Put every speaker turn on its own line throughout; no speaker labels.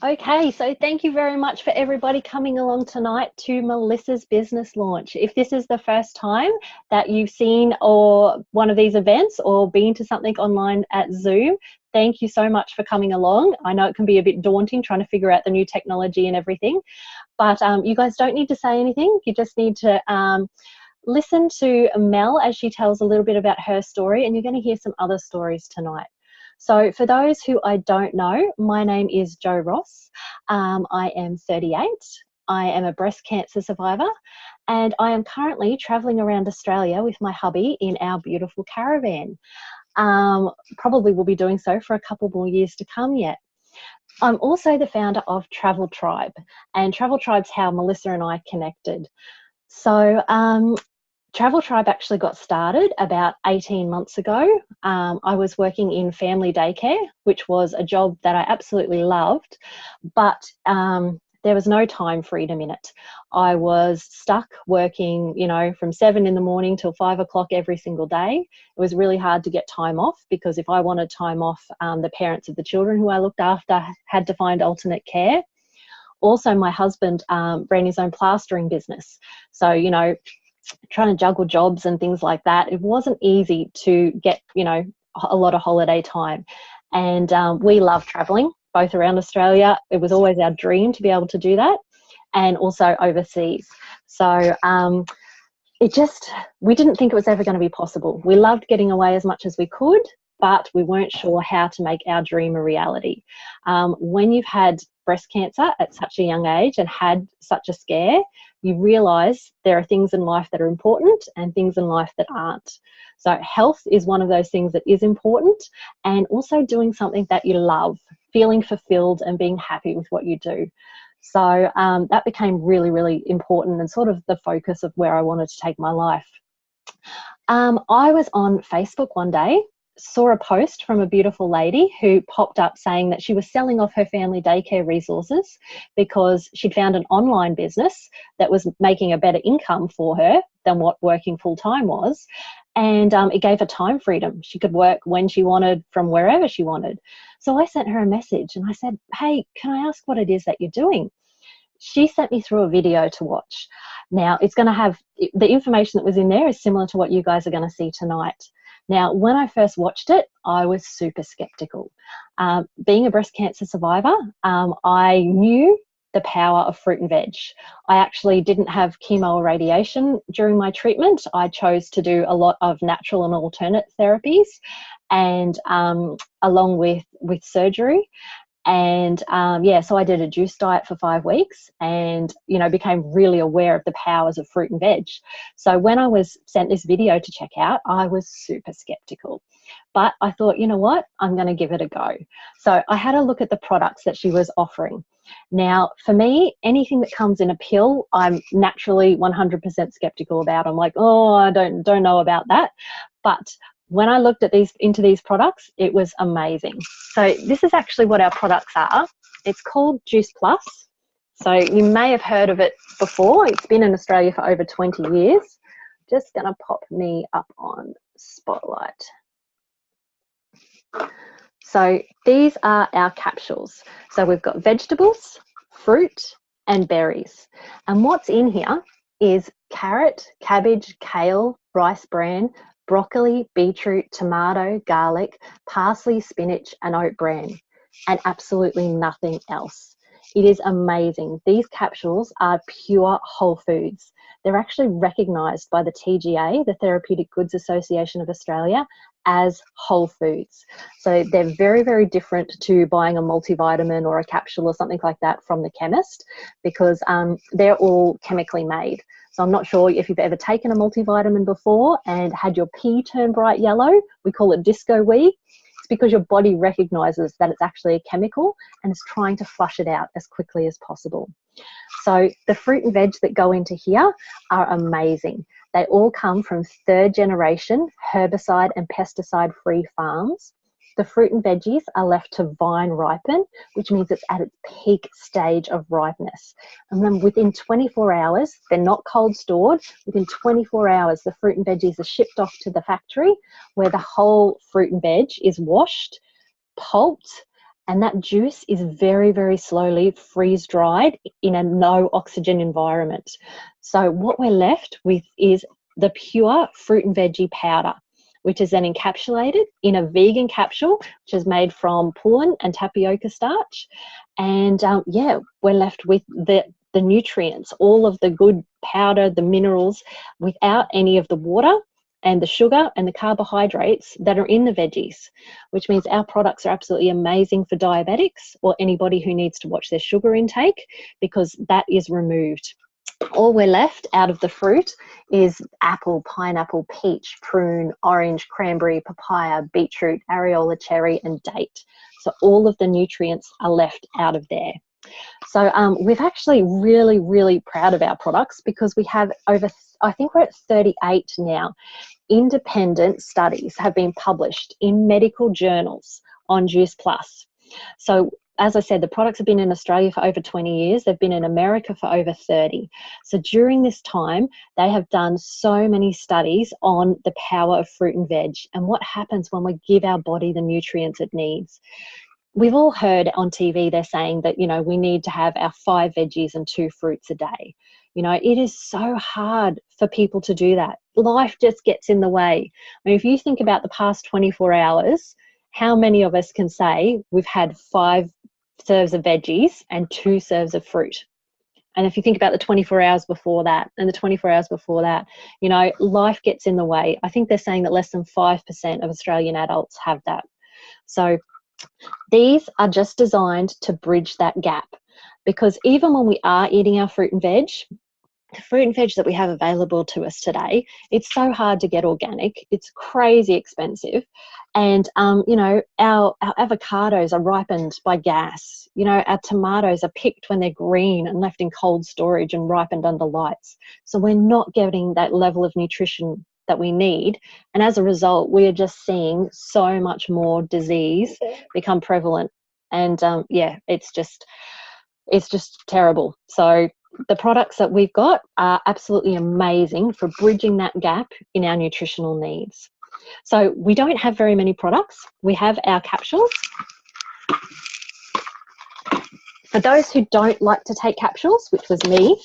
Okay, so thank you very much for everybody coming along tonight to Melissa's business launch. If this is the first time that you've seen or one of these events or been to something online at Zoom, thank you so much for coming along. I know it can be a bit daunting trying to figure out the new technology and everything, but you guys don't need to say anything. You just need to listen to Mel as she tells a little bit about her story, and you're going to hear some other stories tonight. So for those who I don't know, my name is Jo Ross. I am 38. I am a breast cancer survivor, and I am currently traveling around Australia with my hubby in our beautiful caravan. Probably will be doing so for a couple more years to come yet. I'm also the founder of Travel Tribe, and Travel Tribe's how Melissa and I connected. So Travel Tribe actually got started about 18 months ago. I was working in family daycare, which was a job that I absolutely loved, but there was no time freedom in it. I was stuck working, from 7 in the morning till 5 o'clock every single day. It was really hard to get time off because if I wanted time off, the parents of the children who I looked after had to find alternate care. Also, my husband ran his own plastering business. So, trying to juggle jobs and things like that, it wasn't easy to get, a lot of holiday time. And we love traveling, both around Australia. It was always our dream to be able to do that, and also overseas. So we didn't think it was ever going to be possible. We loved getting away as much as we could, but we weren't sure how to make our dream a reality. When you've had breast cancer at such a young age and had such a scare, you realise there are things in life that are important and things in life that aren't. So health is one of those things that is important, and also doing something that you love, feeling fulfilled and being happy with what you do. So that became really, really important and sort of the focus of where I wanted to take my life. I was on Facebook one day, saw a post from a beautiful lady who popped up saying that she was selling off her family daycare resources because she'd found an online business that was making a better income for her than what working full-time was. And it gave her time freedom. She could work when she wanted from wherever she wanted. So I sent her a message and I said, hey, can I ask what it is that you're doing? She sent me through a video to watch. Now, it's going to have the information that was in there is similar to what you guys are going to see tonight. Now, when I first watched it, I was super skeptical. Being a breast cancer survivor, I knew the power of fruit and veg. I actually didn't have chemo or radiation during my treatment. I chose to do a lot of natural and alternate therapies, and along with surgery. And so I did a juice diet for 5 weeks and, became really aware of the powers of fruit and veg. So when I was sent this video to check out, I was super skeptical. But I thought, you know what, I'm going to give it a go. So I had a look at the products that she was offering. Now, for me, anything that comes in a pill, I'm naturally 100% skeptical about. I'm like, oh, I don't know about that. But when I looked at into these products, it was amazing. So this is actually what our products are. It's called Juice Plus. So you may have heard of it before. It's been in Australia for over 20 years. Just going to pop me up on Spotlight. So these are our capsules. So we've got vegetables, fruit, and berries. And what's in here is carrot, cabbage, kale, rice bran, broccoli, beetroot, tomato, garlic, parsley, spinach, and oat bran, and absolutely nothing else. It is amazing. These capsules are pure whole foods. They're actually recognised by the TGA, the Therapeutic Goods Association of Australia, as whole foods. So they're very, very different to buying a multivitamin or a capsule or something like that from the chemist, because they're all chemically made. So I'm not sure if you've ever taken a multivitamin before and had your pee turn bright yellow. We call it disco wee. It's because your body recognises that it's actually a chemical and is trying to flush it out as quickly as possible. So the fruit and veg that go into here are amazing. They all come from 3rd generation herbicide and pesticide free farms. The fruit and veggies are left to vine ripen, which means it's at its peak stage of ripeness. And then within 24 hours, they're not cold stored. Within 24 hours, the fruit and veggies are shipped off to the factory where the whole fruit and veg is washed, pulped, and that juice is very, very slowly freeze dried in a no oxygen environment. So what we're left with is the pure fruit and veggie powder, which is then encapsulated in a vegan capsule, which is made from pullen and tapioca starch. And yeah, we're left with the nutrients, all of the good powder, the minerals, without any of the water and the sugar and the carbohydrates that are in the veggies, which means our products are absolutely amazing for diabetics or anybody who needs to watch their sugar intake, because that is removed. All we're left out of the fruit is apple, pineapple, peach, prune, orange, cranberry, papaya, beetroot, areola cherry, and date. So all of the nutrients are left out of there. So we're actually really, really proud of our products, because we have over, I think we're at 38 now, independent studies have been published in medical journals on Juice Plus. So as I said, the products have been in Australia for over 20 years. They've been in America for over 30. So during this time, they have done so many studies on the power of fruit and veg and what happens when we give our body the nutrients it needs. We've all heard on TV, they're saying that, you know, we need to have our 5 veggies and 2 fruits a day. You know, it is so hard for people to do that. Life just gets in the way. I mean, if you think about the past 24 hours, how many of us can say we've had 5 serves of veggies and 2 serves of fruit? And if you think about the 24 hours before that and the 24 hours before that, you know, life gets in the way. I think they're saying that less than 5% of Australian adults have that. So these are just designed to bridge that gap, because even when we are eating our fruit and veg, the fruit and veg that we have available to us today, it's so hard to get organic. It's crazy expensive. And, you know, our avocados are ripened by gas. You know, our tomatoes are picked when they're green and left in cold storage and ripened under lights. So we're not getting that level of nutrition that we need. And as a result, we are just seeing so much more disease become prevalent. And yeah, it's just terrible. So the products that we've got are absolutely amazing for bridging that gap in our nutritional needs. So we don't have very many products. We have our capsules. For those who don't like to take capsules, which was me,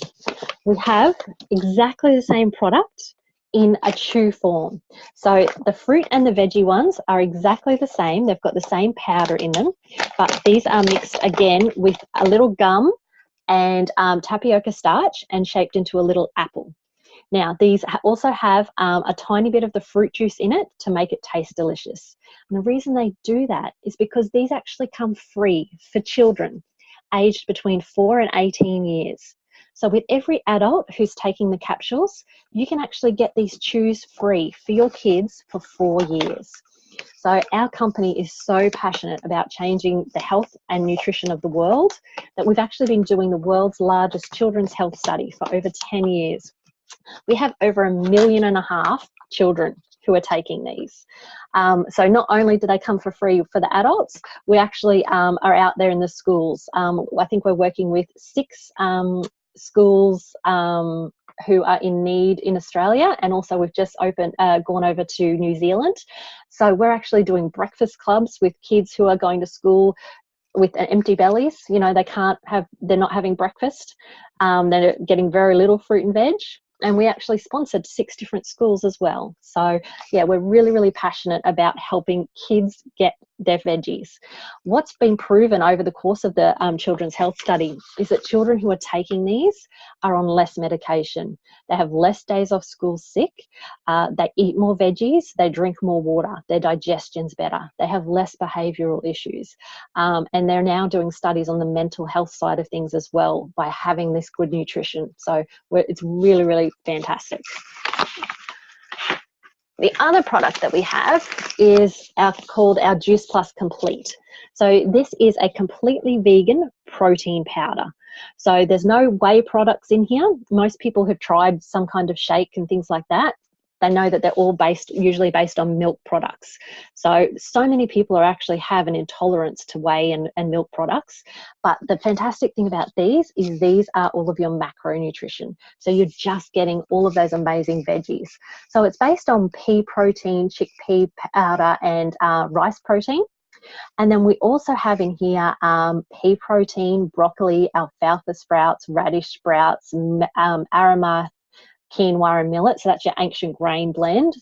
we have exactly the same product in a chew form. So the fruit and the veggie ones are exactly the same. They've got the same powder in them, but these are mixed again with a little gum and tapioca starch and shaped into a little apple. Now, these also have a tiny bit of the fruit juice in it to make it taste delicious. And the reason they do that is because these actually come free for children aged between 4 and 18 years. So with every adult who's taking the capsules, you can actually get these chews free for your kids for 4 years. So our company is so passionate about changing the health and nutrition of the world that we've actually been doing the world's largest children's health study for over 10 years. We have over 1.5 million children who are taking these. So not only do they come for free for the adults, we actually are out there in the schools. I think we're working with 6 schools who are in need in Australia, and also we've just gone over to New Zealand. So we're actually doing breakfast clubs with kids who are going to school with empty bellies. You know, they're not having breakfast. They're getting very little fruit and veg. And we actually sponsored 6 different schools as well. So yeah, we're really, really passionate about helping kids get their veggies. What's been proven over the course of the children's health study is that children who are taking these are on less medication. They have less days off school sick. They eat more veggies. They drink more water. Their digestion's better. They have less behavioural issues. And they're now doing studies on the mental health side of things as well by having this good nutrition. So it's really, really fantastic. The other product that we have is called our Juice Plus Complete. So this is a completely vegan protein powder. So there's no whey products in here. Most people have tried some kind of shake and things like that. They know that they're all usually based on milk products. So many people actually have an intolerance to whey and milk products. But the fantastic thing about these is these are all of your macronutrition. So you're just getting all of those amazing veggies. So it's based on pea protein, chickpea powder, and rice protein. And then we also have in here pea protein, broccoli, alfalfa sprouts, radish sprouts, aramath, quinoa and millet. So that's your ancient grain blend.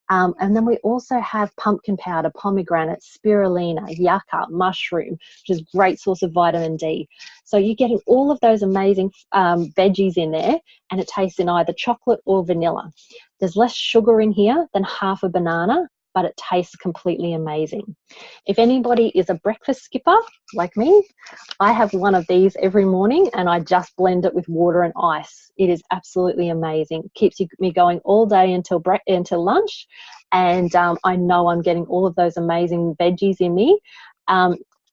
And then we also have pumpkin powder, pomegranate, spirulina, yucca, mushroom, which is a great source of vitamin D. So you're getting all of those amazing veggies in there, and it tastes in either chocolate or vanilla. There's less sugar in here than half a banana, but it tastes completely amazing. If anybody is a breakfast skipper like me, I have one of these every morning, and I just blend it with water and ice. It is absolutely amazing. Keeps me going all day until lunch, and I know I'm getting all of those amazing veggies in me.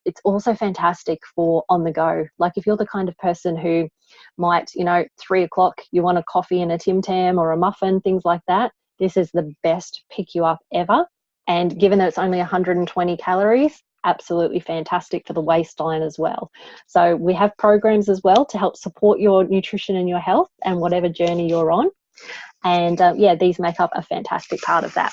It's also fantastic for on the go. Like if you're the kind of person who might, 3 o'clock, you want a coffee and a Tim Tam or a muffin, things like that, this is the best pick you up ever. And given that it's only 120 calories, absolutely fantastic for the waistline as well. So we have programs as well to help support your nutrition and your health and whatever journey you're on. And yeah, these make up a fantastic part of that.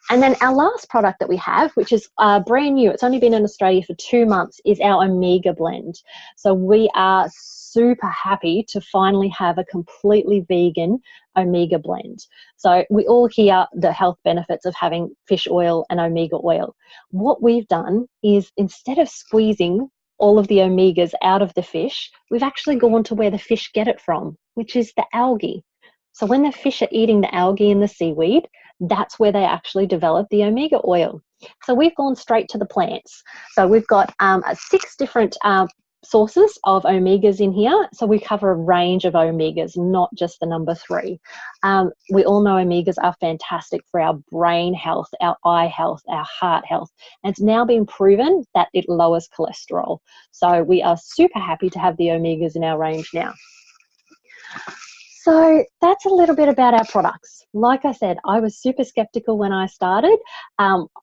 And then our last product that we have, which is brand new, it's only been in Australia for 2 months, is our Omega blend. So we are super happy to finally have a completely vegan Omega blend. So we all hear the health benefits of having fish oil and Omega oil. What we've done is, instead of squeezing all of the omegas out of the fish, we've actually gone to where the fish get it from, which is the algae. So when the fish are eating the algae and the seaweed, that's where they actually develop the omega oil. So we've gone straight to the plants. So we've got 6 different sources of omegas in here. So we cover a range of omegas, not just the number 3. We all know omegas are fantastic for our brain health, our eye health, our heart health. And it's now been proven that it lowers cholesterol. So we are super happy to have the omegas in our range now. So that's a little bit about our products. Like I said, I was super skeptical when I started,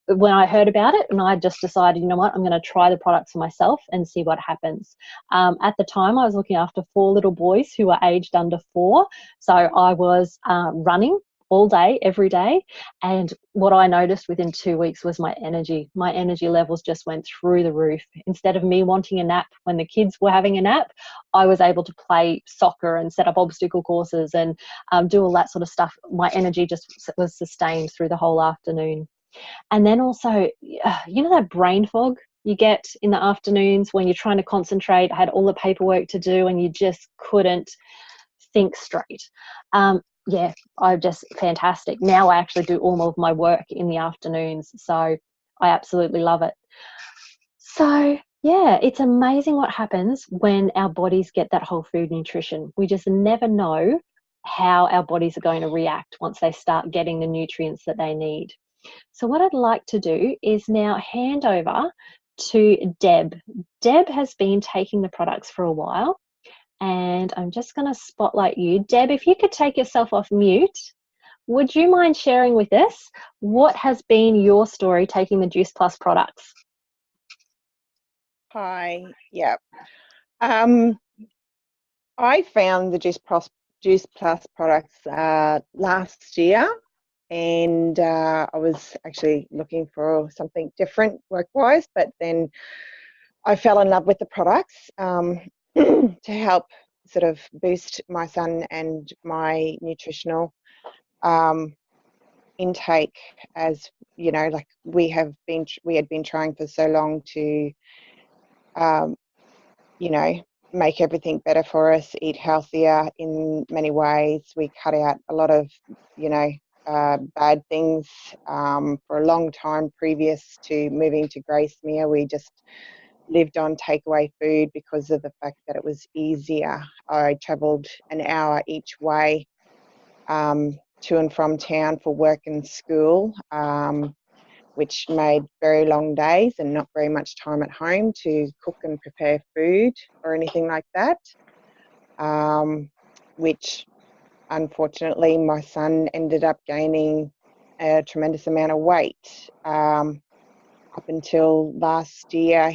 when I heard about it, and I just decided, you know what, I'm going to try the products for myself and see what happens. At the time, I was looking after 4 little boys who were aged under 4. So I was running all day, every day. And what I noticed within 2 weeks was my energy. My energy levels just went through the roof. Instead of me wanting a nap when the kids were having a nap, I was able to play soccer and set up obstacle courses and do all that sort of stuff. My energy just was sustained through the whole afternoon. And then also, that brain fog you get in the afternoons when you're trying to concentrate, had all the paperwork to do and you just couldn't think straight. Yeah, I'm just fantastic. Now I actually do all of my work in the afternoons, so I absolutely love it. So yeah, it's amazing what happens when our bodies get that whole food nutrition. We just never know how our bodies are going to react once they start getting the nutrients that they need. So what I'd like to do is now hand over to Deb. Deb has been taking the products for a while, and I'm just going to spotlight you. Deb, if you could take yourself off mute, would you mind sharing with us what has been your story taking the Juice Plus products?
Hi, yeah. I found the Juice Plus products last year, and I was actually looking for something different work-wise, but then I fell in love with the products to help sort of boost my son and my nutritional intake, as you know, like we had been trying for so long to make everything better for us, eat healthier in many ways. We cut out a lot of bad things for a long time previous to moving to Gracemere. We just lived on takeaway food because of the fact that it was easier. I travelled an hour each way to and from town for work and school, which made very long days and not very much time at home to cook and prepare food or anything like that, which unfortunately my son ended up gaining a tremendous amount of weight. Up until last year,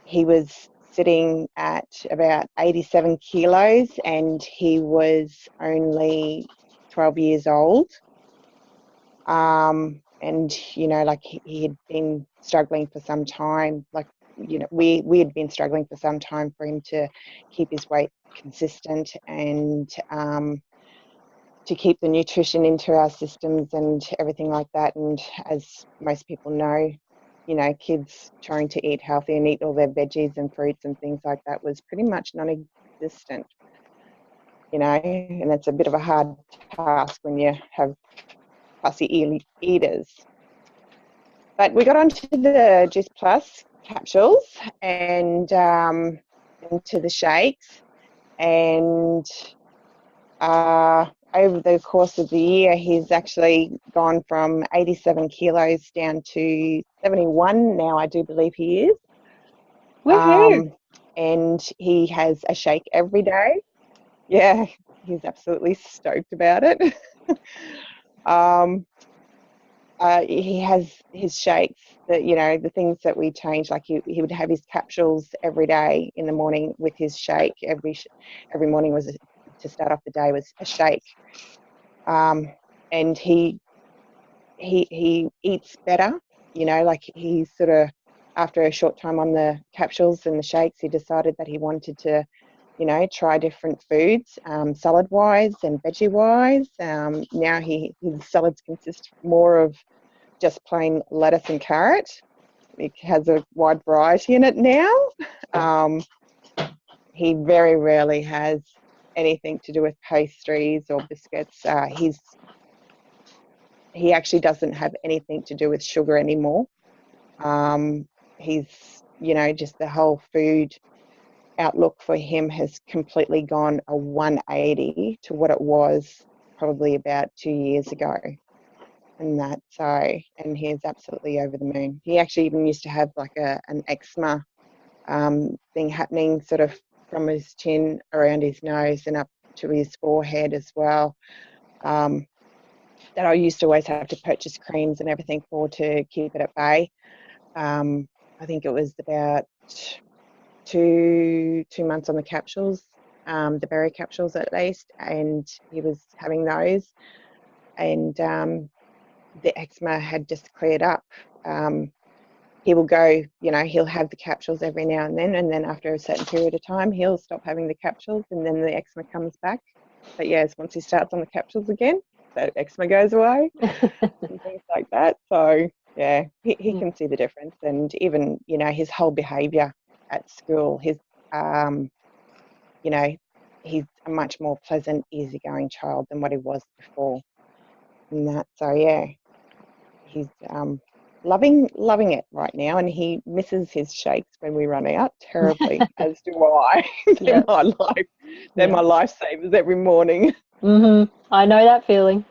he was sitting at about 87 kilos and he was only 12 years old. and like he had been struggling for some time. Like we had been struggling for some time for him to keep his weight consistent and to keep the nutrition into our systems and everything like that. And as most people know, kids trying to eat healthy and eat all their veggies and fruits and things like that was pretty much non-existent, and it's a bit of a hard task when you have fussy eaters. But we got onto the Juice Plus capsules and into the shakes, and over the course of the year, he's actually gone from 87 kilos down to 71 now, I do believe he is. And he has a shake every day. Yeah, he's absolutely stoked about it. He has his shakes that, the things that we changed, like he would have his capsules every day in the morning with his shake. Every morning was to start off the day was a shake. And he eats better, like he sort of, after a short time on the capsules and the shakes, he decided that he wanted to, try different foods, salad-wise and veggie-wise. Now his salads consist more of just plain lettuce and carrot. It has a wide variety in it now. He very rarely has anything to do with pastries or biscuits. He actually doesn't have anything to do with sugar anymore. He's, just the whole food outlook for him has completely gone a 180 to what it was probably about 2 years ago. And he's absolutely over the moon. He actually even used to have like an eczema thing happening sort of from his chin around his nose and up to his forehead as well. That I used to always have to purchase creams and everything for to keep it at bay. I think it was about two months on the capsules, the berry capsules at least, and he was having those, and the eczema had just cleared up. He will go, he'll have the capsules every now and then after a certain period of time, he'll stop having the capsules, and then the eczema comes back. But yes, once he starts on the capsules again, that eczema goes away and things like that. So yeah, he can see the difference, and even his whole behaviour at school. He's a much more pleasant, easygoing child than what he was before. And that, so yeah, he's loving it right now, and he misses his shakes when we run out terribly, as do I. They're my life. They're my lifesavers every morning.
I know that feeling.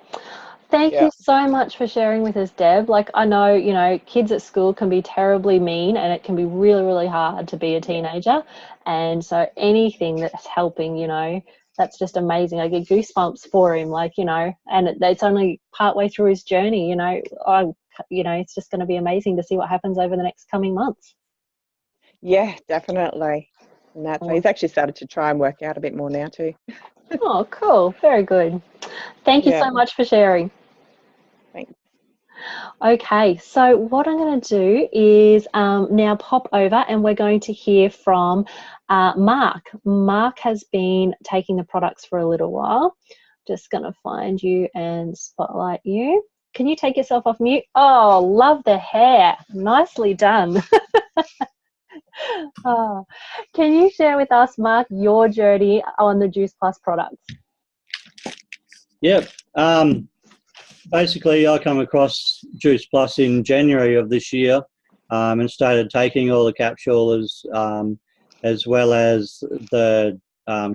Thank you so much for sharing with us, Deb. Like, I know, kids at school can be terribly mean, and it can be really, really hard to be a teenager. And so anything that's helping, that's just amazing. I get goosebumps for him, and it's only partway through his journey, it's just going to be amazing to see what happens over the next coming months.
Yeah, definitely. And that's he's actually started to try and work out a bit more now too.
Oh, cool. Very good. Thank you so much for sharing.
Thanks.
Okay, so what I'm going to do is now pop over, and we're going to hear from Mark. Mark has been taking the products for a little while. Just going to find you and spotlight you. Can you take yourself off mute? Oh, love the hair. Nicely done. Oh, can you share with us, Mark, your journey on the Juice Plus products?
Yep. Basically, I come across Juice Plus in January of this year and started taking all the capsules as well as the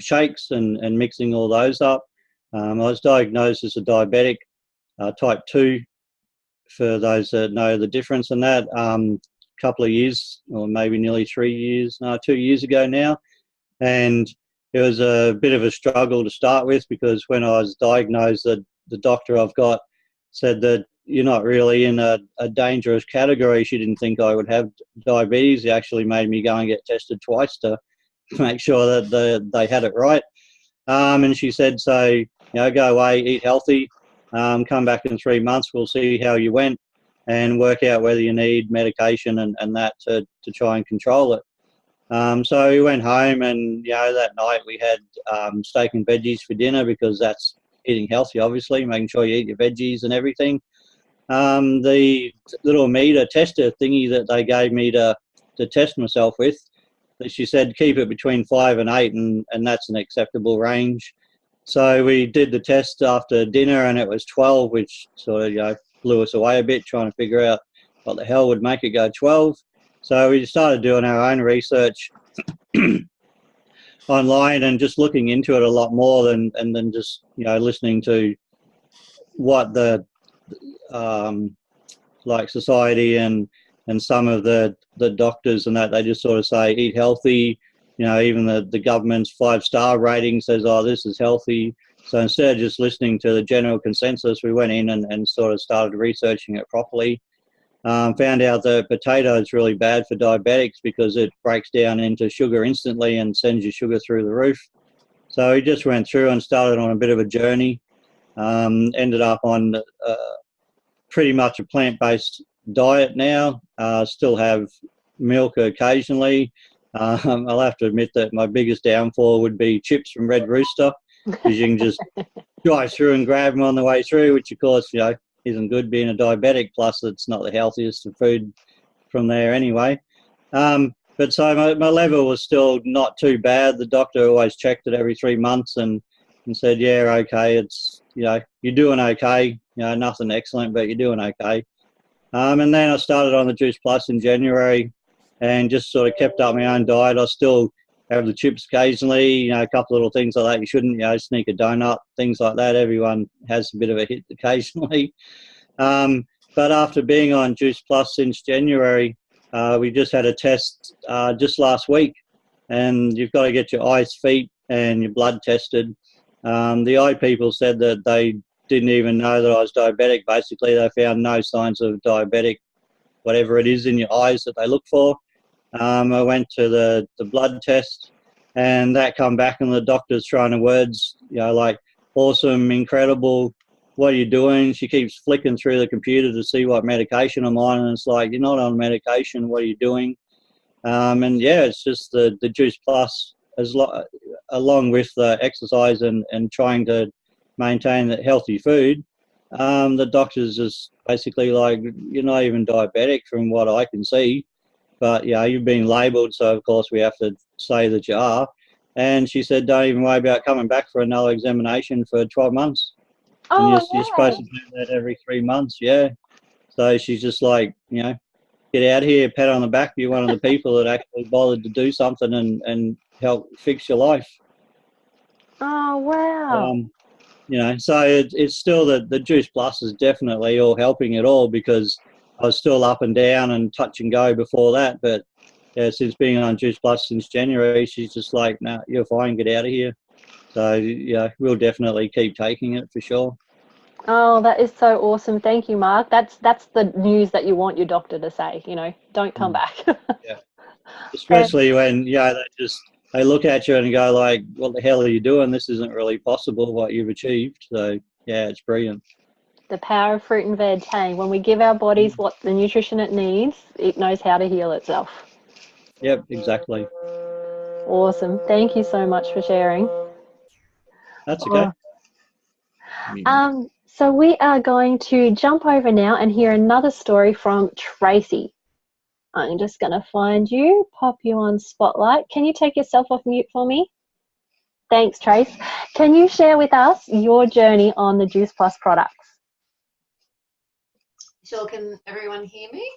shakes and mixing all those up. I was diagnosed as a diabetic type 2, for those that know the difference in that, couple of years, or maybe nearly 2 years ago now. And it was a bit of a struggle to start with, because when I was diagnosed, the doctor I've got said that you're not really in a dangerous category. She didn't think I would have diabetes. He actually made me go and get tested twice to make sure that they had it right. And she said, so, go away, eat healthy, come back in 3 months, we'll see how you went. and work out whether you need medication and that to try and control it. So we went home, and that night we had steak and veggies for dinner, because that's eating healthy, obviously, making sure you eat your veggies and everything. The little meter tester thingy that they gave me to test myself with, she said keep it between 5 and 8, and that's an acceptable range. So we did the test after dinner, and it was 12, which sort of blew us away a bit, trying to figure out what the hell would make it go 12. So we started doing our own research online and just looking into it a lot more than just listening to what the like society and some of the doctors and that, they just sort of say eat healthy. Even the government's 5-star rating says, oh, this is healthy. So instead of just listening to the general consensus, we went in and sort of started researching it properly. Found out that potato is really bad for diabetics because it breaks down into sugar instantly and sends your sugar through the roof. So we just went through and started on a bit of a journey. Ended up on pretty much a plant-based diet now. Still have milk occasionally. I'll have to admit that my biggest downfall would be chips from Red Rooster, because you can just drive through and grab them on the way through, which of course isn't good being a diabetic. Plus, it's not the healthiest of food from there anyway. But so my level was still not too bad. The doctor always checked it every 3 months and said, yeah, okay, it's you're doing okay. Nothing excellent, but you're doing okay. And then I started on the Juice Plus in January, and just sort of kept up my own diet. I still have the chips occasionally, a couple of little things like that. You shouldn't, sneak a donut, things like that. Everyone has a bit of a hit occasionally. But after being on Juice Plus since January, we just had a test just last week, and you've got to get your eyes, feet, and your blood tested. The eye people said that they didn't even know that I was diabetic. Basically, they found no signs of diabetic, whatever it is in your eyes that they look for. I went to the blood test, and that come back, and the doctor's trying to words, like awesome, incredible, what are you doing? She keeps flicking through the computer to see what medication I'm on, and it's like, you're not on medication, what are you doing? And yeah, it's just the Juice Plus, along with the exercise and trying to maintain the healthy food. The doctor's just basically like, you're not even diabetic from what I can see. But you've been labelled, so of course we have to say that you are. And she said, don't even worry about coming back for another examination for 12 months. And you're supposed to do that every 3 months, yeah. So she's just like, get out here, pat on the back. You're one of the people that actually bothered to do something and help fix your life.
Oh, wow.
So it's still the Juice Plus is definitely all helping it all, because I was still up and down and touch and go before that. But since being on Juice Plus since January, she's just like, no, you're fine, get out of here. So we'll definitely keep taking it for sure.
Oh, that is so awesome. Thank you, Mark. That's the news that you want your doctor to say, don't come back.
Yeah. Especially when, they look at you and go like, what the hell are you doing? This isn't really possible, what you've achieved. So, yeah, it's brilliant.
The power of fruit and veg. Hey, when we give our bodies what the nutrition it needs, it knows how to heal itself.
Yep, exactly.
Awesome. Thank you so much for sharing.
That's okay.
So we are going to jump over now and hear another story from Tracy. I'm just going to find you, pop you on Spotlight. Can you take yourself off mute for me? Thanks, Trace. Can you share with us your journey on the Juice Plus products?
Sure, can everyone hear me?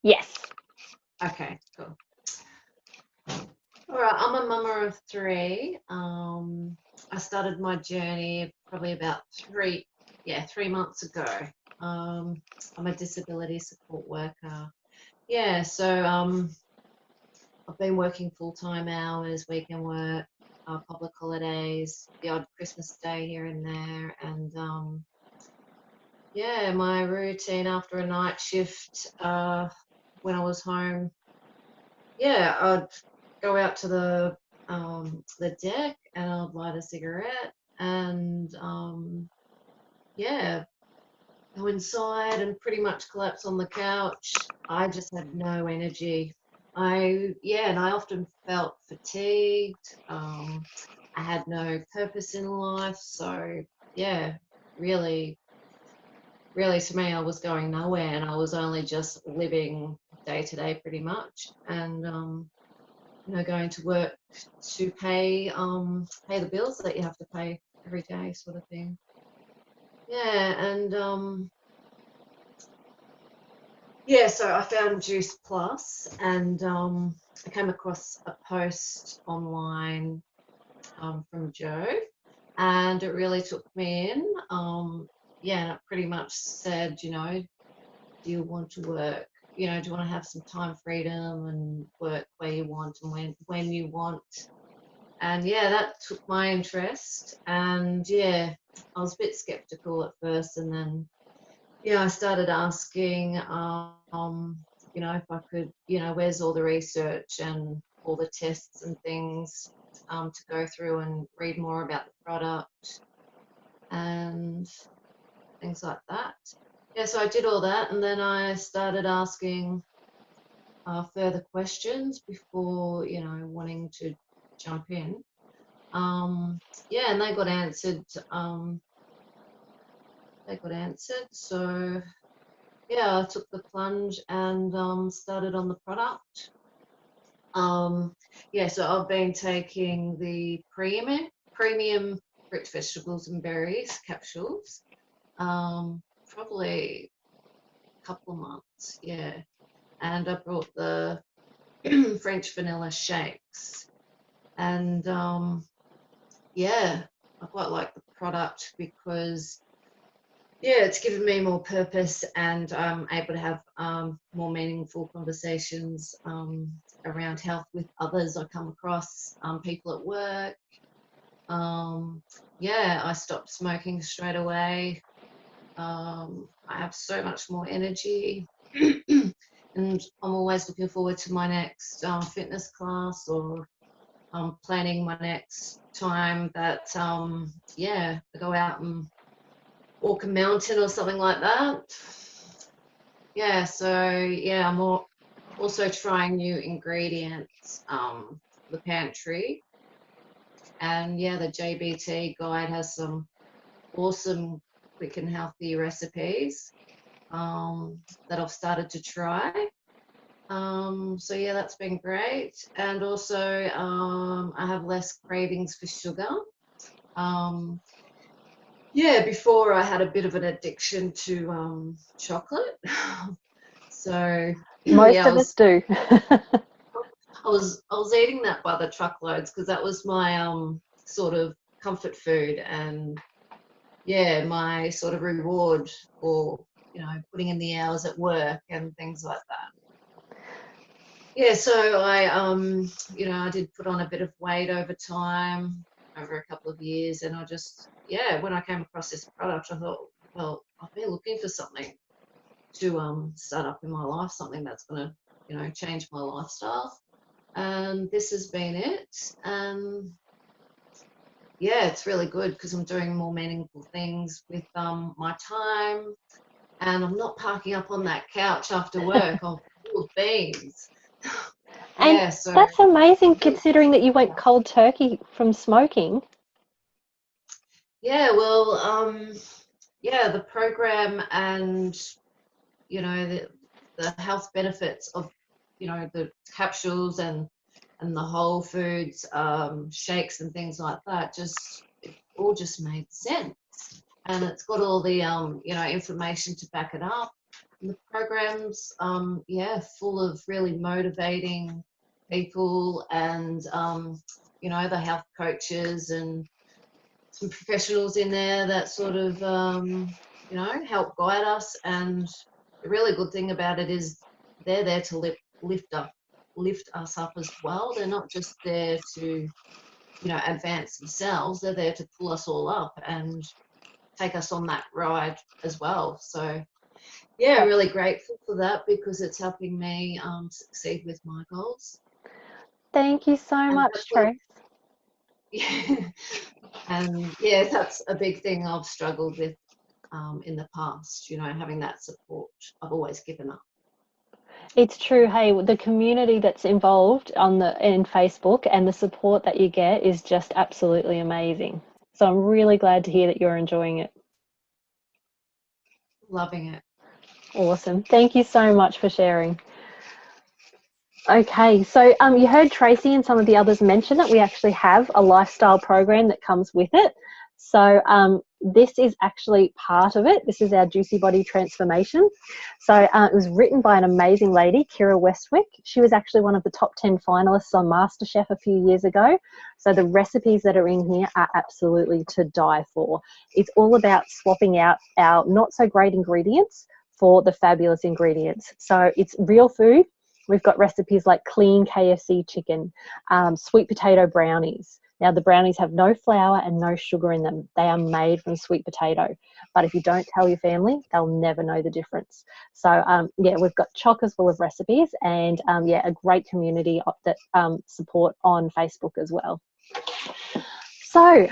Yes.
Okay, cool. All right, I'm a mama of 3. I started my journey probably about 3 months ago. I'm a disability support worker. Yeah, so I've been working full-time hours, weekend work, public holidays, the odd Christmas day here and there, and my routine after a night shift when I was home, I'd go out to the deck and I'd light a cigarette and go inside and pretty much collapse on the couch. I just had no energy. And I often felt fatigued. I had no purpose in life. So yeah, really, really to me, I was going nowhere, and I was only just living day to day pretty much, and going to work to pay the bills that you have to pay every day, sort of thing. Yeah, and so I found Juice Plus, and I came across a post online from Joe, and it really took me in. And it pretty much said, do you want to work? Do you want to have some time freedom and work where you want and when you want? And that took my interest. And I was a bit skeptical at first, and then I started asking, if I could, where's all the research and all the tests and things to go through and read more about the product and things like that. Yeah, so I did all that, and then I started asking further questions before, wanting to jump in. And they got answered. So I took the plunge and started on the product. So I've been taking the premium fruit, vegetables and berries capsules, probably a couple of months, and I brought the French vanilla shakes, and I quite like the product because it's given me more purpose, and I'm able to have more meaningful conversations around health with others I come across, people at work. I stopped smoking straight away. I have so much more energy, and I'm always looking forward to my next fitness class, or planning my next time that I go out and walk a mountain or something like that. I'm also trying new ingredients for the pantry, and the JBT guide has some awesome quick and healthy recipes that I've started to try. That's been great, and also I have less cravings for sugar. Before I had a bit of an addiction to chocolate. So
Most of us do.
I was eating that by the truckloads because that was my sort of comfort food, and my sort of reward for putting in the hours at work and things like that. So I I did put on a bit of weight over time, over a couple of years, and I just when I came across this product, I thought, well, I've been looking for something to start up in my life, something that's going to change my lifestyle, and this has been it. And it's really good because I'm doing more meaningful things with my time, and I'm not parking up on that couch after work. I'm full of beans.
And that's amazing considering that you went cold turkey from smoking.
The program and the health benefits of the capsules and the whole foods shakes and things like that, it all just made sense, and it's got all the information to back it up. And the program's full of really motivating people, and the health coaches and some professionals in there that sort of help guide us. And the really good thing about it is they're there to lift us up as well. They're not just there to advance themselves, they're there to pull us all up and take us on that ride as well. So I'm really grateful for that because it's helping me succeed with my goals.
Thank you so much, Trace.
And that's a big thing I've struggled with in the past, you know, having that support. I've always given up.
It's true. Hey, the community that's involved in Facebook and the support that you get is just absolutely amazing. So I'm really glad to hear that you're enjoying it.
Loving it.
Awesome. Thank you so much for sharing. Okay, so you heard Tracy and some of the others mention that we actually have a lifestyle program that comes with it. So this is actually part of it. This is our Juicy Body Transformation. So it was written by an amazing lady, Kira Westwick. She was actually one of the top 10 finalists on MasterChef a few years ago. So the recipes that are in here are absolutely to die for. It's all about swapping out our not so great ingredients for the fabulous ingredients. So it's real food. We've got recipes like clean KFC chicken, sweet potato brownies. Now, the brownies have no flour and no sugar in them. They are made from sweet potato. But if you don't tell your family, they'll never know the difference. So, yeah, we've got chockers full of recipes and, yeah, a great community that support on Facebook as well. So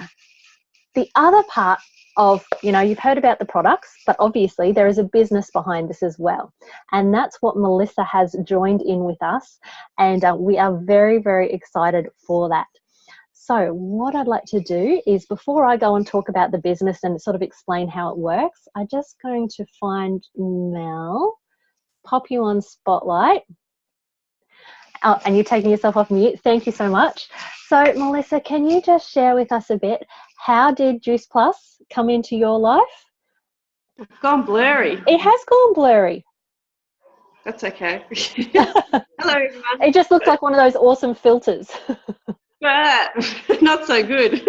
the other part of, you know, you've heard about the products, but obviously there is a business behind this as well. And that's what Melissa has joined in with us. And we are very, very excited for that. So what I'd like to do is, before I go and talk about the business and sort of explain how it works, I'm just going to find Mel, pop you on Spotlight. Oh, and you're taking yourself off mute. Thank you so much. So, Melissa, can you just share with us a bit, how did Juice Plus come into your life?
It's gone blurry.
It has gone blurry.
That's okay. Hello, everyone.
It just looks like one of those awesome filters.
But not so good.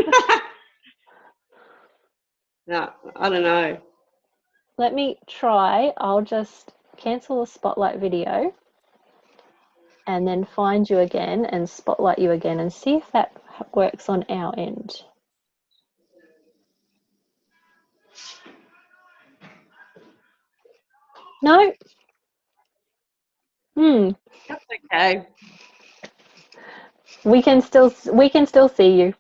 No, I don't know.
Let me try. I'll just cancel the Spotlight video and then find you again and spotlight you again and see if that works on our end. No?
That's okay.
We can still see you.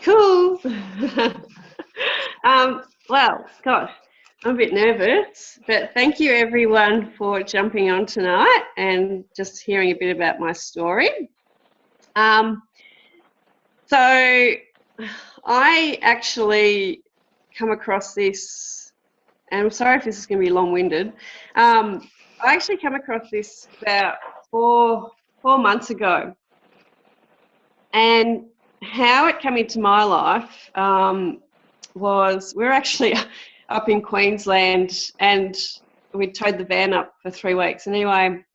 Cool. Well, gosh, I'm a bit nervous, but thank you everyone for jumping on tonight and just hearing a bit about my story. So I actually come across this, and I'm sorry if this is going to be long-winded. I actually come across this about four months ago, and how it came into my life was, we're actually up in Queensland and we towed the van up for 3 weeks. And anyway,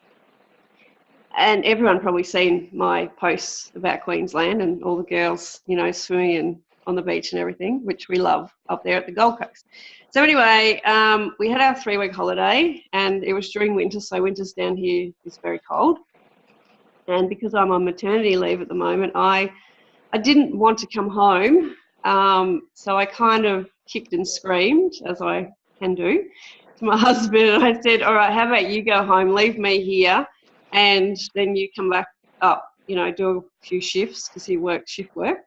and everyone probably seen my posts about Queensland and all the girls, you know, swimming and on the beach and everything, which we love up there at the Gold Coast. So anyway, we had our 3-week holiday and it was during winter, so winters down here is very cold. And because I'm on maternity leave at the moment, I didn't want to come home, so I kind of kicked and screamed, as I can do, to my husband, and I said, all right, how about you go home, leave me here, and then you come back up, you know, do a few shifts, because he worked shift work.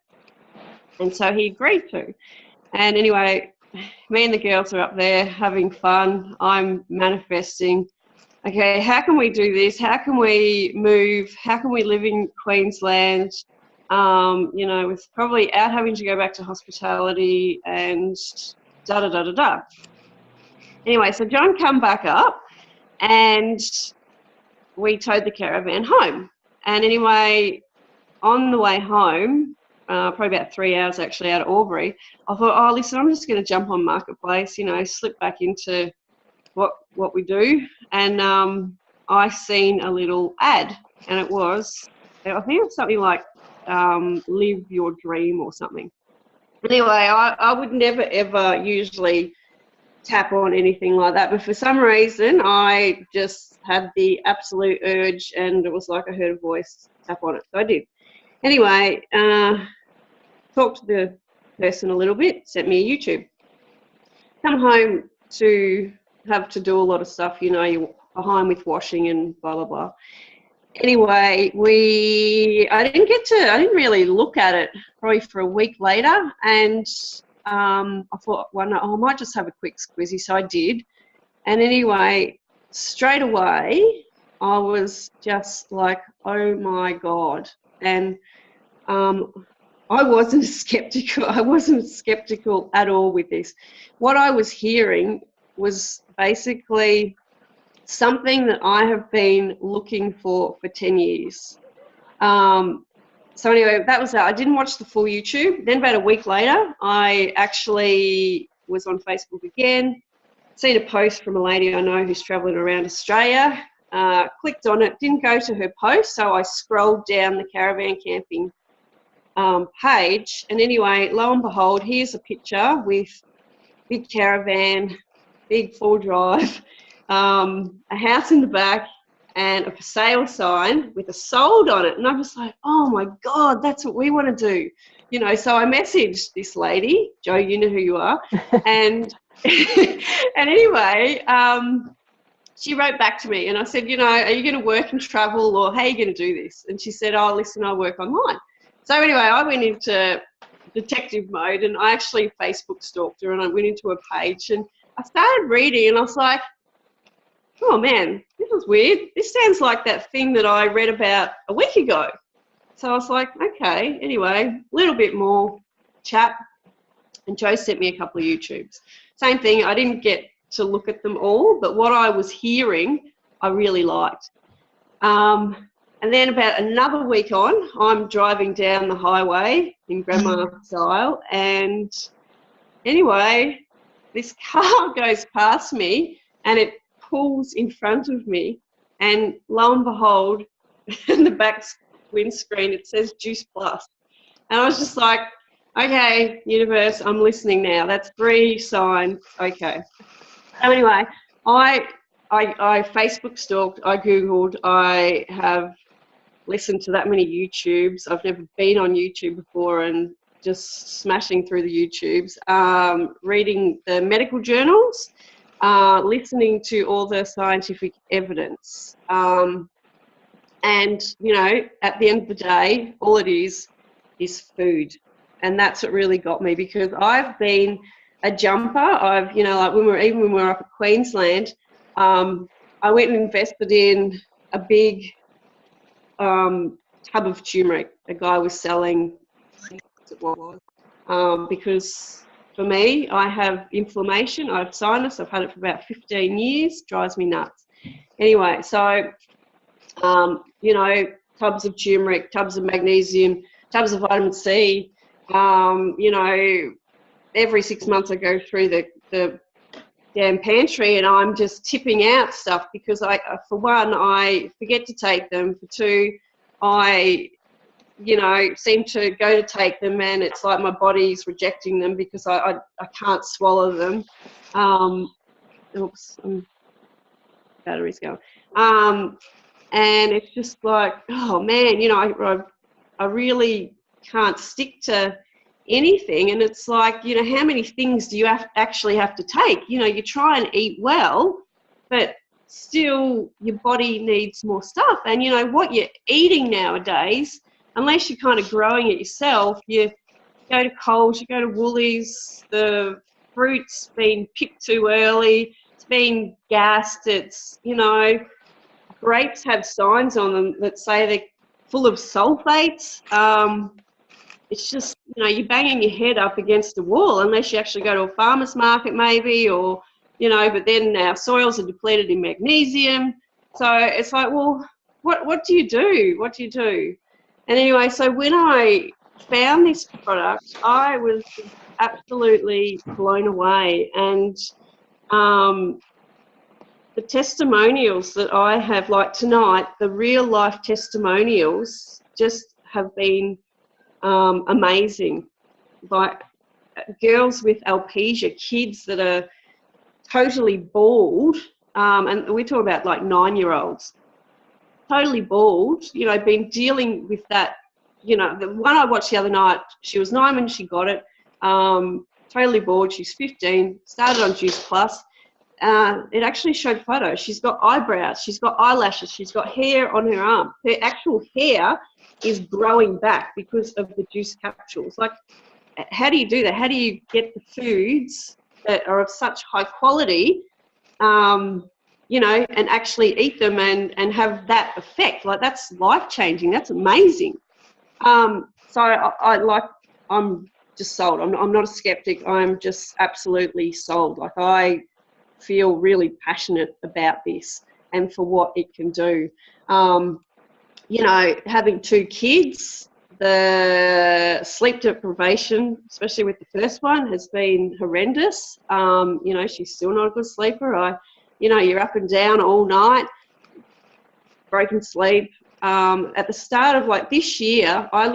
And so he agreed to. And anyway, me and the girls are up there having fun. I'm manifesting, okay, how can we do this? How can we move? How can we live in Queensland? You know, with probably out having to go back to hospitality and da-da-da-da-da. Anyway, so John come back up and we towed the caravan home. And anyway, on the way home, probably about 3 hours actually out of Albury, I thought, oh, listen, I'm just going to jump on Marketplace, you know, slip back into what we do. And I seen a little ad, and it was, I think it was something like live your dream or something. Anyway, I would never ever usually tap on anything like that, but for some reason I just had the absolute urge, and it was like I heard a voice tap on it, so I did. Anyway, talked to the person a little bit, sent me a YouTube. Come home to have to do a lot of stuff, you know, you're behind with washing and blah blah blah. Anyway, I didn't really look at it probably for a week later, and I thought, well, no, I might just have a quick squizzy. So I did. And anyway, straight away, I was just like, oh my God. And I wasn't skeptical. I wasn't skeptical at all with this. What I was hearing was basically something that I have been looking for 10 years. So anyway, that was that. I didn't watch the full YouTube. Then about a week later, I actually was on Facebook again, seen a post from a lady I know who's travelling around Australia, clicked on it, didn't go to her post, so I scrolled down the caravan camping page, and anyway, lo and behold, here's a picture with big caravan, big 4-drive, a house in the back, and a for sale sign with a sold on it. And I was like, oh my God, that's what we want to do. You know, so I messaged this lady, Jo, you know who you are. And, and anyway, she wrote back to me and I said, you know, are you going to work and travel, or how are you going to do this? And she said, oh, listen, I work online. So anyway, I went into detective mode and I actually Facebook stalked her, and I went into her page and I started reading and I was like, oh man, this is weird. This sounds like that thing that I read about a week ago. So I was like, okay, anyway, a little bit more chat. And Jo sent me a couple of YouTubes. Same thing, I didn't get to look at them all, but what I was hearing, I really liked. And then about another week on, I'm driving down the highway in grandma style, and anyway, this car goes past me and it pulls in front of me, and lo and behold, in the back windscreen it says Juice Plus. And I was just like, okay, universe, I'm listening now. That's 3 signs. Okay. So anyway, I Facebook stalked, I Googled, I have listened to that many YouTubes. I've never been on YouTube before, and just smashing through the YouTubes, reading the medical journals, listening to all the scientific evidence. And, you know, at the end of the day, all it is food. And that's what really got me, because I've been a jumper. I've, you know, like when we were up at Queensland, I went and invested in a big tub of turmeric. A guy was selling, because for me, I have inflammation, I have sinus, I've had it for about 15 years, drives me nuts. Anyway, so, you know, tubs of turmeric, tubs of magnesium, tubs of vitamin C, you know, every 6 months I go through the damn pantry and I'm just tipping out stuff because for one, I forget to take them. For two, I, you know, seem to go to take them and it's like my body's rejecting them because I can't swallow them. Oops, battery's going. And it's just like, oh man, you know, I really can't stick to anything. And it's like, you know, how many things do you actually have to take? You know, you try and eat well, but still your body needs more stuff. And, you know, what you're eating nowadays, unless you're kind of growing it yourself, you go to Coles, you go to Woolies, the fruit's been picked too early, it's been gassed, it's, you know, grapes have signs on them that say they're full of sulfates. It's just, you know, you're banging your head up against a wall unless you actually go to a farmer's market maybe, or, you know, but then our soils are depleted in magnesium. So it's like, well, what do you do? What do you do? And anyway, so when I found this product, I was absolutely blown away. And the testimonials that I have, like tonight, the real life testimonials just have been amazing. Like girls with alopecia, kids that are totally bald, and we're talking about like 9-year-olds, totally bald, you know, been dealing with that. You know, the one I watched the other night, she was 9 when she got it, totally bald, she's 15, started on Juice Plus. It actually showed photos. She's got eyebrows, she's got eyelashes, she's got hair on her arm. Her actual hair is growing back because of the juice capsules. Like, how do you do that? How do you get the foods that are of such high quality, you know, and actually eat them and have that effect? Like, that's life-changing. That's amazing. So I'm just sold. I'm not a skeptic. I'm just absolutely sold. Like, I feel really passionate about this and for what it can do. You know, having 2 kids, the sleep deprivation, especially with the first one, has been horrendous. You know, she's still not a good sleeper. You know, you're up and down all night, broken sleep. At the start of like this year, I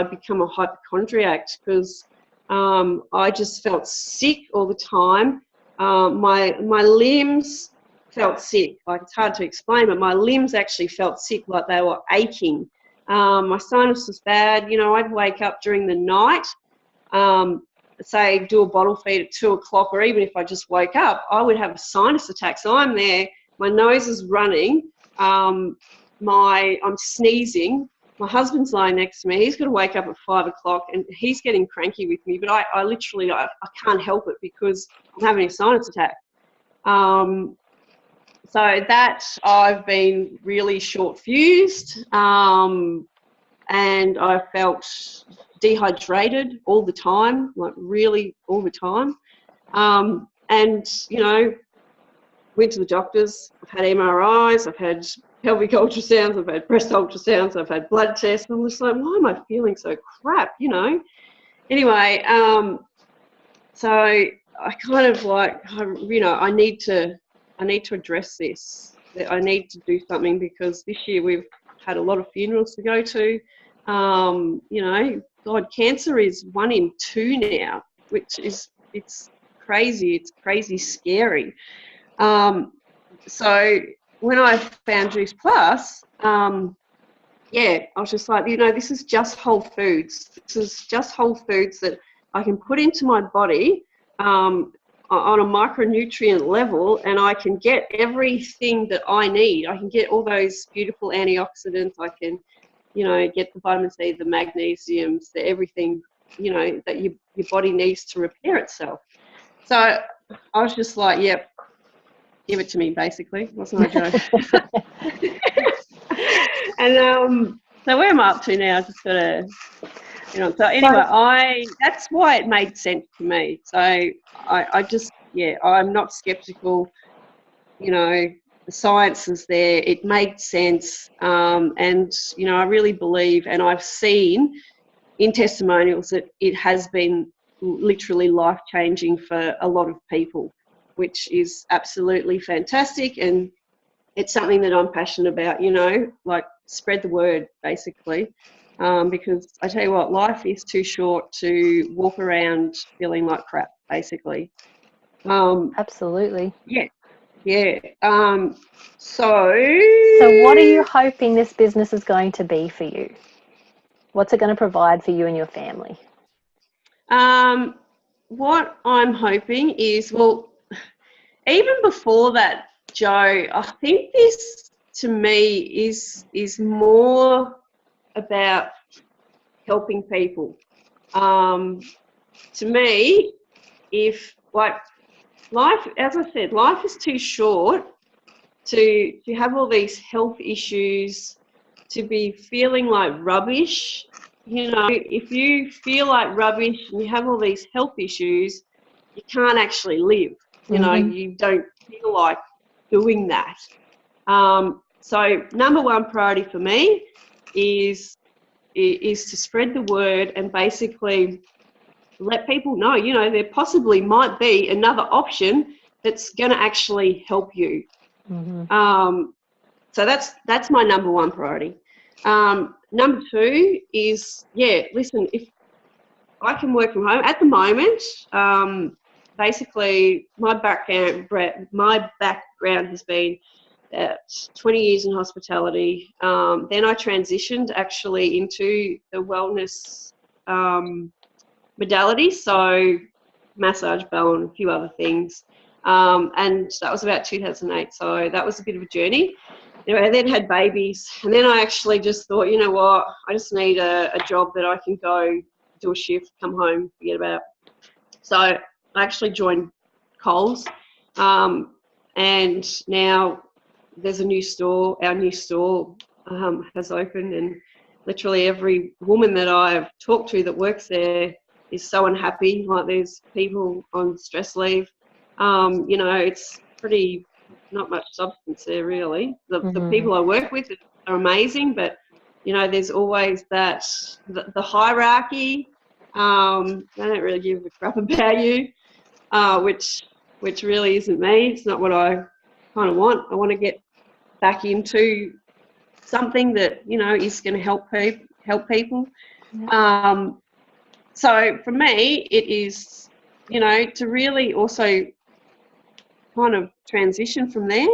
become a hypochondriac because I just felt sick all the time. My limbs felt sick. Like, it's hard to explain, but my limbs actually felt sick, like they were aching. My sinus was bad. You know, I'd wake up during the night, say do a bottle feed at 2 o'clock, or even if I just woke up, I would have a sinus attack. So I'm there, my nose is running, I'm sneezing. My husband's lying next to me. He's got to wake up at 5 o'clock and he's getting cranky with me, but I literally can't help it because I'm having a sinus attack. So that I've been really short fused, and I felt dehydrated all the time, like really all the time. And, you know, went to the doctors. I've had MRIs, I've had pelvic ultrasounds, I've had breast ultrasounds, I've had blood tests, and I'm just like, why am I feeling so crap, you know? Anyway, so I kind of like, you know, I need to address this. I need to do something because this year we've had a lot of funerals to go to. You know, God, cancer is 1 in 2 now, which is, it's crazy. It's crazy scary. So when I found Juice Plus, yeah, I was just like, you know, this is just whole foods. This is just whole foods that I can put into my body on a micronutrient level, and I can get everything that I need. I can get all those beautiful antioxidants. I can, you know, get the vitamin C, the magnesiums, the everything, you know, that your body needs to repair itself. So I was just like, yep, give it to me, basically. Wasn't I, Joe? And so where am I up to now? Just got to, you know. So anyway, that's why it made sense to me. So I just, yeah, I'm not skeptical. You know, the science is there. It made sense, and you know, I really believe, and I've seen in testimonials that it has been literally life-changing for a lot of people, which is absolutely fantastic. And it's something that I'm passionate about, you know, like spread the word, basically, because I tell you what, life is too short to walk around feeling like crap, basically.
Absolutely.
Yeah. Yeah. So
what are you hoping this business is going to be for you? What's it going to provide for you and your family?
What I'm hoping is, well, even before that, Joe, I think this to me is more about helping people. To me, if like life, as I said, life is too short to have all these health issues, to be feeling like rubbish. You know, if you feel like rubbish and you have all these health issues, you can't actually live. You know, you don't feel like doing that. So number one priority for me is to spread the word and basically let people know, you know, there possibly might be another option that's going to actually help you. So that's my number one priority. Number two is, yeah, listen, if I can work from home at the moment, basically my background has been 20 years in hospitality. Then I transitioned actually into the wellness modality, so massage, bell, and a few other things. And that was about 2008, so that was a bit of a journey. Anyway, I then had babies, and then I actually just thought, you know what, I just need a job that I can go do a shift, come home, forget about it. So I actually joined Coles, and now there's a new store. Our new store has opened, and literally every woman that I've talked to that works there is so unhappy. Like, there's people on stress leave. You know, it's pretty, not much substance there really. The people I work with are amazing, but you know, there's always that the hierarchy. They don't really give a crap about you, which really isn't me. It's not what I kind of want. I want to get back into something that, you know, is going to help people.
Yeah.
So for me, it is, you know, to really also kind of transition from there,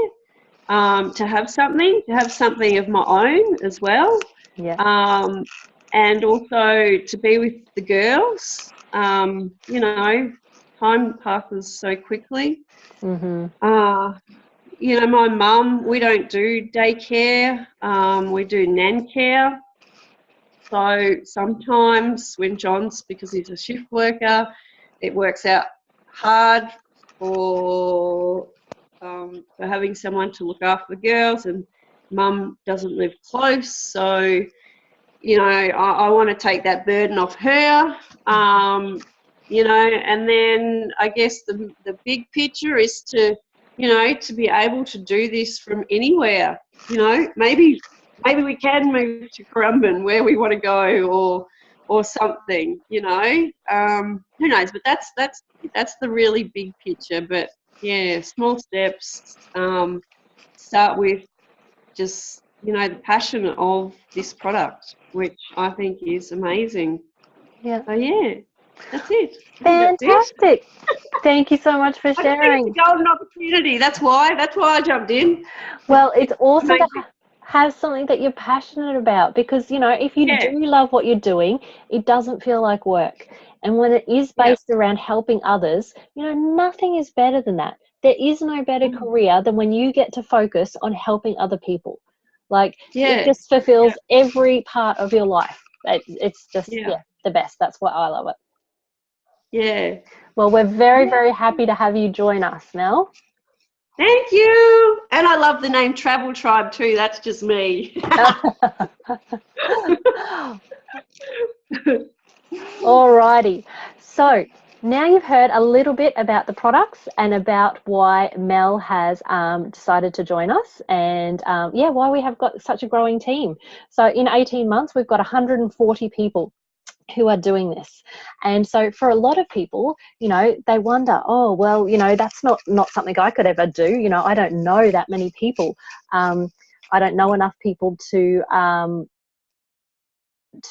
to have something of my own as well.
Yeah.
And also to be with the girls. You know, time passes so quickly. You know, my mum, we don't do daycare, we do nan care. So sometimes when because he's a shift worker, it works out hard for having someone to look after the girls, and mum doesn't live close. So, you know, I want to take that burden off her. You know, and then I guess the big picture is to, you know, to be able to do this from anywhere. You know, maybe we can move to Currumbin where we want to go, or something. You know, who knows? But that's the really big picture. But yeah, small steps. Start with just, you know, the passion of this product, which I think is amazing.
Yeah.
So yeah, that's it.
Fantastic. Thank you so much for sharing.
It's a golden opportunity. That's why I jumped in.
Well, it's awesome to
Amazing.
have something that you're passionate about, because, you know, if you do love what you're doing, it doesn't feel like work. And when it is based around helping others, you know, nothing is better than that. There is no better career than when you get to focus on helping other people. Like, it just fulfills every part of your life. It's just the best. That's why I love it.
Yeah.
Well, we're very, very happy to have you join us, Mel.
Thank you. And I love the name Travel Tribe too. That's just me.
Alrighty. So now you've heard a little bit about the products and about why Mel has decided to join us, and why we have got such a growing team. So in 18 months, we've got 140 people who are doing this. And so for a lot of people, you know, they wonder, oh, well, you know, that's not something I could ever do. You know, I don't know that many people. I don't know enough people to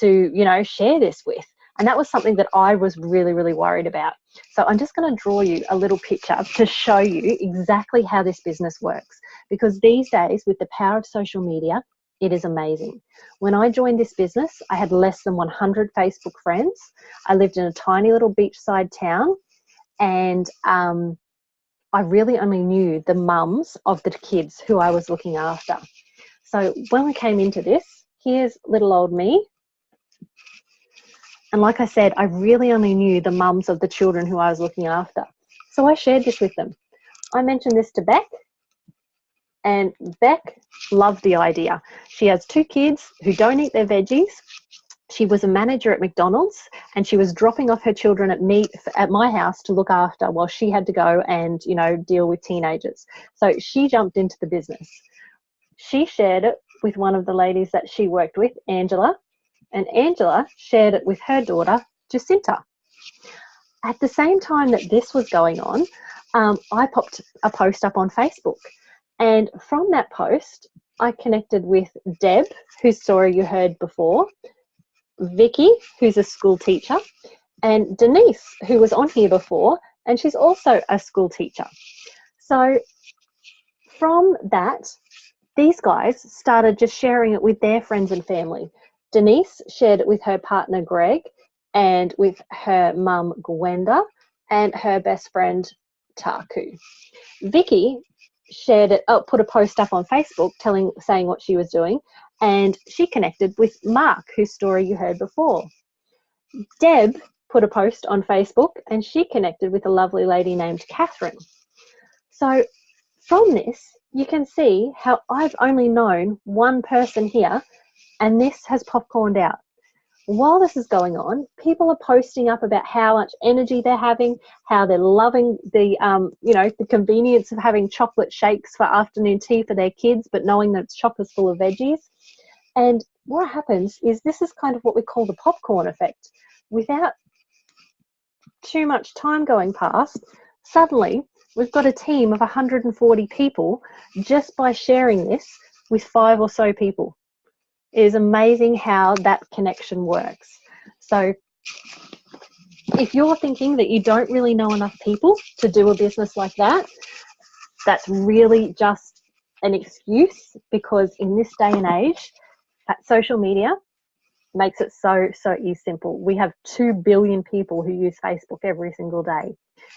you know, share this with. And that was something that I was really, really worried about. So I'm just going to draw you a little picture to show you exactly how this business works, because these days, with the power of social media, it is amazing. When I joined this business, I had less than 100 Facebook friends. I lived in a tiny little beachside town, and I really only knew the mums of the kids who I was looking after. So when we came into this, here's little old me. And like I said, I really only knew the mums of the children who I was looking after. So I shared this with them. I mentioned this to Beck, and Beck loved the idea. She has 2 kids who don't eat their veggies. She was a manager at McDonald's, and she was dropping off her children at my house to look after while she had to go and, you know, deal with teenagers. So she jumped into the business. She shared it with one of the ladies that she worked with, Angela, and Angela shared it with her daughter, Jacinta. At the same time that this was going on, I popped a post up on Facebook. And from that post, I connected with Deb, whose story you heard before, Vicky, who's a school teacher, and Denise, who was on here before, and she's also a school teacher. So from that, these guys started just sharing it with their friends and family. Denise shared it with her partner, Greg, and with her mum, Gwenda, and her best friend, Taku. Vicky shared it, put a post up on Facebook saying what she was doing, and she connected with Mark, whose story you heard before. Deb put a post on Facebook and she connected with a lovely lady named Catherine. So from this, you can see how I've only known one person here, and this has popcorned out. While this is going on, people are posting up about how much energy they're having, how they're loving the, the convenience of having chocolate shakes for afternoon tea for their kids, but knowing that it's chocolate full of veggies. And what happens is this is kind of what we call the popcorn effect. Without too much time going past, suddenly we've got a team of 140 people just by sharing this with 5 or so people. It is amazing how that connection works. So if you're thinking that you don't really know enough people to do a business like that, that's really just an excuse, because in this day and age, social media makes it so simple. We have 2 billion people who use Facebook every single day.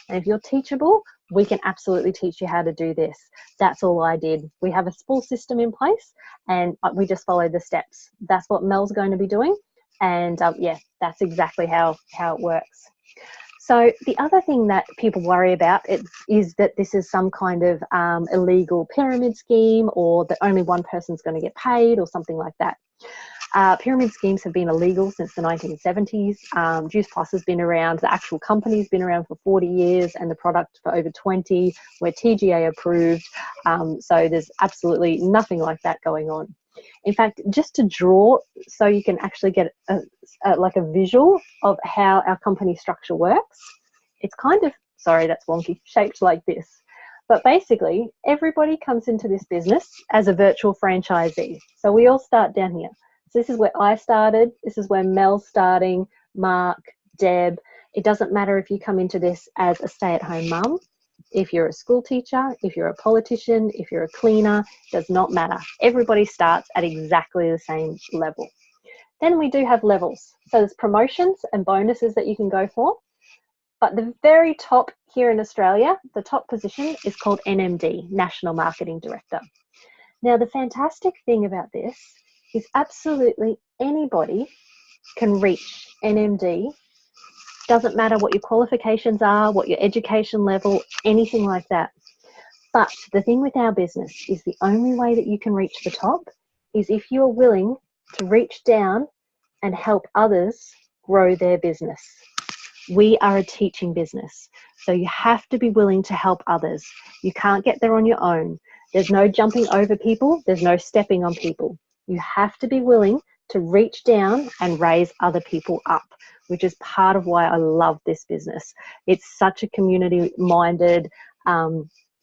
And if you're teachable, we can absolutely teach you how to do this. That's all I did. We have a small system in place and we just followed the steps. That's what Mel's going to be doing. And yeah, that's exactly how it works. So the other thing that people worry about is that this is some kind of illegal pyramid scheme, or that only one person's going to get paid or something like that. Pyramid schemes have been illegal since the 1970s. Juice Plus has been around, the actual company's been around for 40 years and the product for over 20. We're TGA approved. So there's absolutely nothing like that going on. In fact, just to draw so you can actually get like a visual of how our company structure works, it's kind of, sorry, that's wonky, shaped like this. But basically, everybody comes into this business as a virtual franchisee. So we all start down here. So this is where I started. This is where Mel's starting, Mark, Deb. It doesn't matter if you come into this as a stay-at-home mum, if you're a school teacher, if you're a politician, if you're a cleaner, does not matter. Everybody starts at exactly the same level. Then we do have levels. So there's promotions and bonuses that you can go for. But the very top here in Australia, the top position is called NMD, National Marketing Director. Now, the fantastic thing about this is absolutely anybody can reach NMD. Doesn't matter what your qualifications are, what your education level, anything like that. But the thing with our business is the only way that you can reach the top is if you are willing to reach down and help others grow their business. We are a teaching business, so you have to be willing to help others. You can't get there on your own. There's no jumping over people. There's no stepping on people. You have to be willing to reach down and raise other people up, which is part of why I love this business. It's such a community-minded,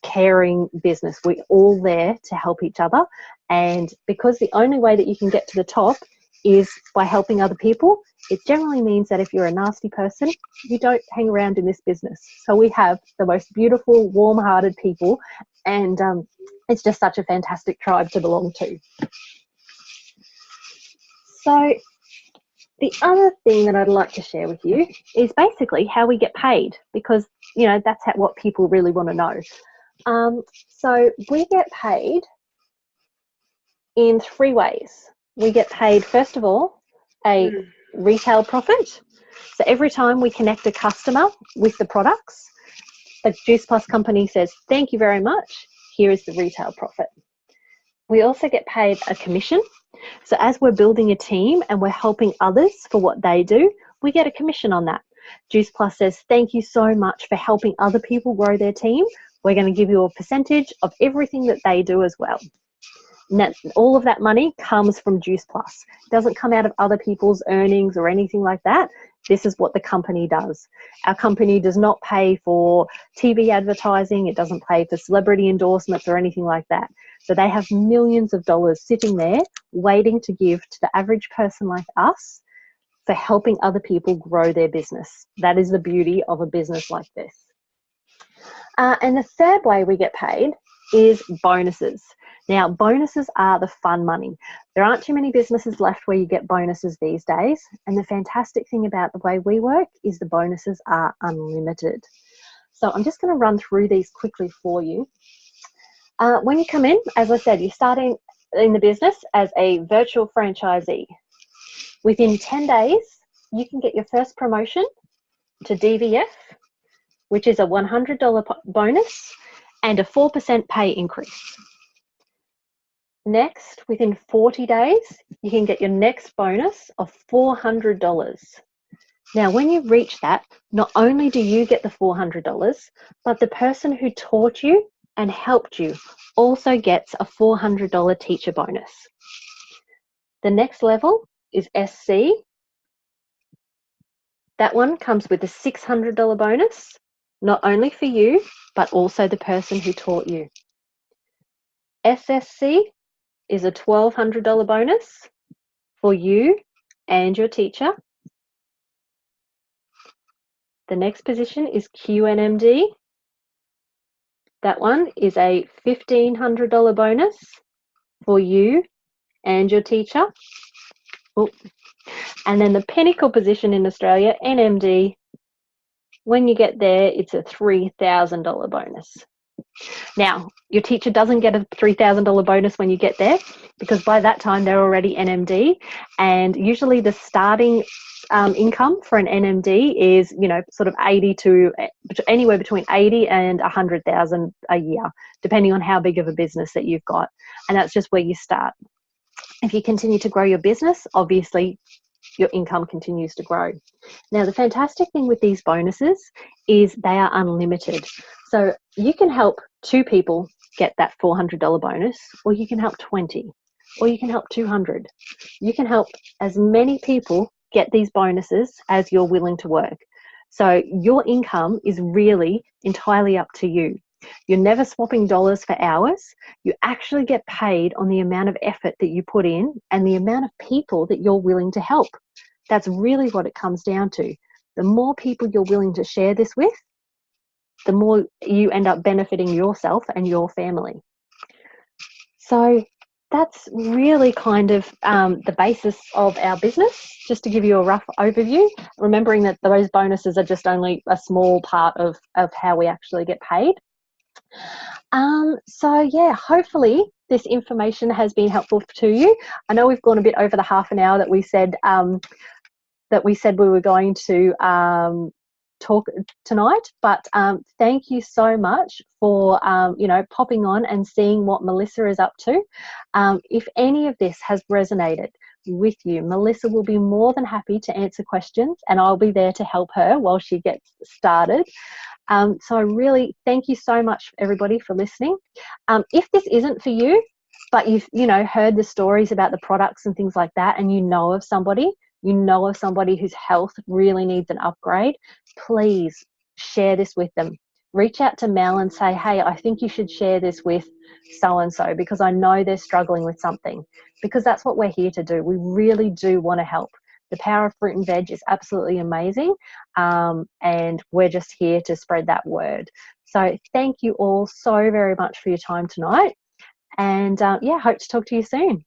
caring business. We're all there to help each other. And because the only way that you can get to the top is by helping other people, it generally means that if you're a nasty person, you don't hang around in this business. So we have the most beautiful, warm-hearted people, and it's just such a fantastic tribe to belong to. So the other thing that I'd like to share with you is basically how we get paid, because, you know, that's what people really want to know. So we get paid in 3 ways. We get paid, first of all, a retail profit. So every time we connect a customer with the products, the Juice Plus company says, thank you very much, here is the retail profit. We also get paid a commission. So as we're building a team and we're helping others for what they do, we get a commission on that. Juice Plus says, thank you so much for helping other people grow their team. We're going to give you a percentage of everything that they do as well. And all of that money comes from Juice Plus. It doesn't come out of other people's earnings or anything like that. This is what the company does. Our company does not pay for TV advertising. It doesn't pay for celebrity endorsements or anything like that. So they have millions of dollars sitting there waiting to give to the average person like us for helping other people grow their business. That is the beauty of a business like this. And the third way we get paid is bonuses. Now, bonuses are the fun money. There aren't too many businesses left where you get bonuses these days. And the fantastic thing about the way we work is the bonuses are unlimited. So I'm just going to run through these quickly for you. When you come in, as I said, you're starting in the business as a virtual franchisee. Within 10 days, you can get your first promotion to DVF, which is a $100 bonus and a 4% pay increase. Next, within 40 days, you can get your next bonus of $400. Now, when you reach that, not only do you get the $400, but the person who taught you and helped you also gets a $400 teacher bonus. The next level is SC. That one comes with a $600 bonus, not only for you, but also the person who taught you. SSC is a $1,200 bonus for you and your teacher. The next position is QNMD. That one is a $1,500 bonus for you and your teacher. Oh. And then the pinnacle position in Australia, NMD, when you get there, it's a $3,000 bonus. Now, your teacher doesn't get a $3,000 bonus when you get there, because by that time they're already NMD, and usually the starting income for an NMD is, you know, sort of anywhere between 80 and 100,000 a year, depending on how big of a business that you've got, and that's just where you start. If you continue to grow your business, obviously your income continues to grow. Now, the fantastic thing with these bonuses is they are unlimited. So you can help 2 people get that $400 bonus, or you can help 20, or you can help 200. You can help as many people get these bonuses as you're willing to work. So your income is really entirely up to you. You're never swapping dollars for hours. You actually get paid on the amount of effort that you put in and the amount of people that you're willing to help. That's really what it comes down to. The more people you're willing to share this with, the more you end up benefiting yourself and your family. So that's really kind of the basis of our business, just to give you a rough overview, remembering that those bonuses are just only a small part of how we actually get paid. So yeah, hopefully this information has been helpful to you. I know we've gone a bit over the half an hour that we said we were going to talk tonight, but thank you so much for popping on and seeing what Melissa is up to. If any of this has resonated with you, Melissa will be more than happy to answer questions, and I'll be there to help her while she gets started. So I really thank you so much, everybody, for listening. If this isn't for you, but you've heard the stories about the products and things like that, and you know of somebody whose health really needs an upgrade, please share this with them. Reach out to Mel and say, hey, I think you should share this with so-and-so, because I know they're struggling with something, because that's what we're here to do. We really do want to help. The power of fruit and veg is absolutely amazing, and we're just here to spread that word. So thank you all so very much for your time tonight, and hope to talk to you soon.